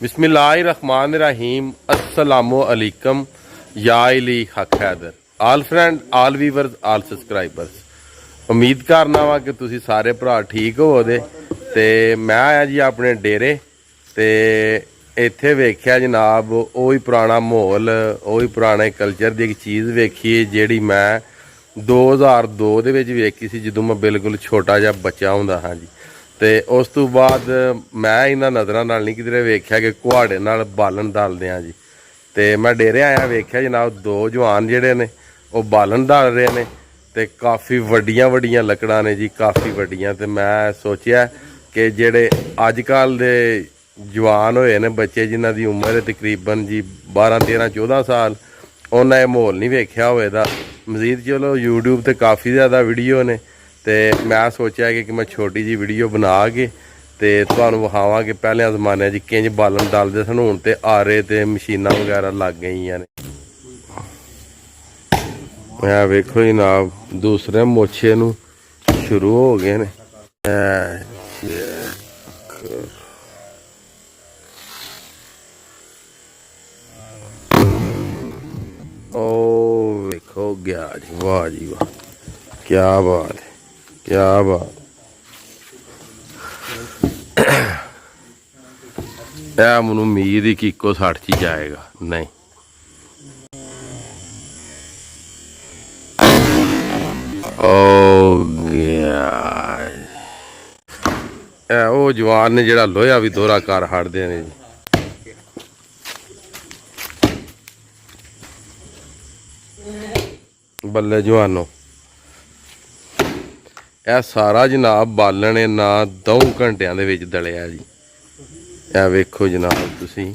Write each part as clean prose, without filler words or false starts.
बिस्मिल्लाहिर्रहमानिर्रहीम अस्सलामु अलैकुम या अली हक हैदर आल फ्रेंड आल ਵੀਵਰਸ ਆਲ ਸਬਸਕ੍ਰਾਈਬਰਸ। उम्मीद करना वा कि तुसी सारे भरा ठीक हो ते मैं आया जी अपने डेरे ते इत्थे वेख्या जनाब ओही पुराना माहौल ओही पुराने कल्चर की एक चीज़ वेखी जिहड़ी मैं 2002 दे विच वेखी सी जदों मैं बिल्कुल छोटा जिहा बच्चा हुंदा हाँ जी। ते उस तो बाद मैं इन्हां नज़रां नाल नहीं किधरे वेख्या कि कुहाड़े नाल बालन डालदे हाँ जी। ते मैं डेरे आया वेख्या जनाब दो जवान जिहड़े ने वो बालन डाल रहे ने ते काफ़ी वड्डियां वड्डियां लकड़ां ने जी, काफ़ी वड्डियां। ते मैं सोचिया कि जेड़े अजकल दे जवान होए ने बच्चे जिन्हां दी उम्र है तकरीबन जी 12 13 14 साल उन्हें यह माहौल नहीं वेख्या होए दा। मजीद चलो यूट्यूब ते काफ़ी ज़्यादा वीडियो ने ते मैं सोचा कि मैं छोटी जी वीडियो बना के ते तुहानूं विखावां कि पहले जमाने च किंज बालन डालदे सन, हुण ते आरे ते मशीनां वगैरह लग गईयां ने। मैं वेखो जनाब दूसरे मोछे नूं शुरू हो गए ने। ओ वेखो गया जी, वाह जी वाह, क्या बात है, क्या बात। मैनूं उम्मीद ही कि इक्को सट च ही जाएगा, नहीं ओ गया। वो जवान ने जिहड़ा लोहा भी दोहरा कर हटदे ने जी। बल्ले जवानों यह सारा जनाब बालन ना 2 घंटिया दे विच दलिया जी। यह वेखो जनाब तुसी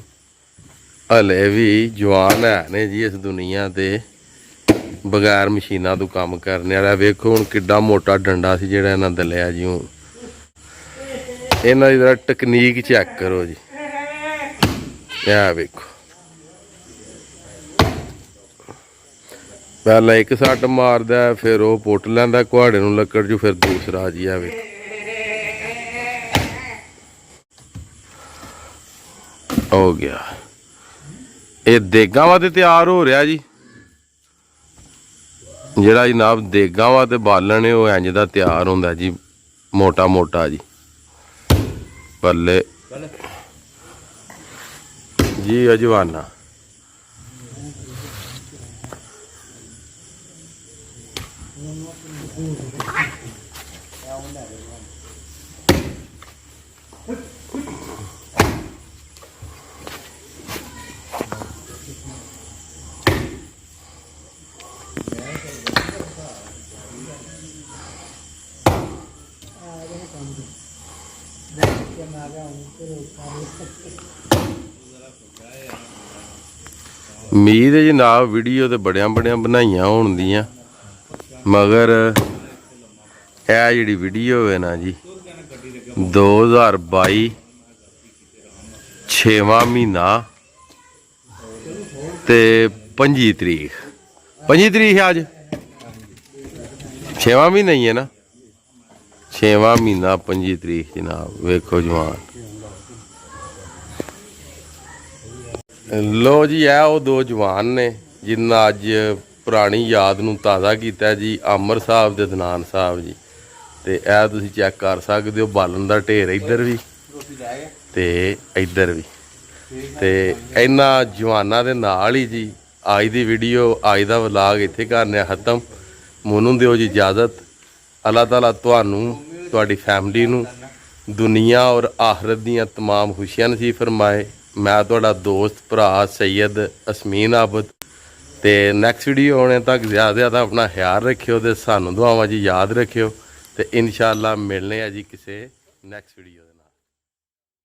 हले भी जवान है ने जी इस दुनिया ते बगैर मशीना तो काम करने वाला। वेखो हुण किड्डा मोटा डंडा सी जिहड़ा इन्हां दलिया जी। हुण इन्हां दी टकनीक चेक करो जी। यह वेखो पहला एक सट मारदा फिर वो पुट लैंदा कुहाड़े नूं लक्कड़ चों, फिर दूसरा जी। आ वेखो हो गया। ये देगां वास्ते तैयार हो रहा जी। जिहड़ा जनाब देगां वास्ते बालन है वो इंज दा तैयार हुंदा जी, मोटा मोटा जी। बल्ले जी अजवाना उम्मीद है जनाब वीडियो तो बड़िया बड़िया बनाइया होण दियां, मगर यह जी वीडियो है ना जी 2022 6वां महीना ते 25 तरीक 25 तरीक है अज 6वां महीना ही है ना, 6वां महीना 25 तरीक जनाब। वेखो जवान लो जी है वो 2 जवान ने जिन्ना अज पुरानी याद नूं ताज़ा किया जी। अमर साहब ते दनान साहब जी। ते ऐ तुसीं चेक कर सकदे हो बालन दा ढेर इधर भी ते इधर भी। ते इन्हां जवानां दे नाल ही जी अज दी वीडियो अज दा व्लॉग इत्थे करने खत्म। मैनूं दिओ जी इजाज़त। अल्लाह ताला तुहानूं तुहाडी फैमिली नूं दुनिया और आखरत दीयां तमाम खुशियां नसीब फरमाए। मैं तुहाडा दोस्त भरा सैयद असमीन आबद। ते नैक्सट वीडियो आने तक ज़्यादा ज़्यादा अपना ख्याल रखियो ते सानूं दुआवां जी याद रखियो। ते इंशाअल्लाह मिलने आ जी किसी नैक्सट वीडियो।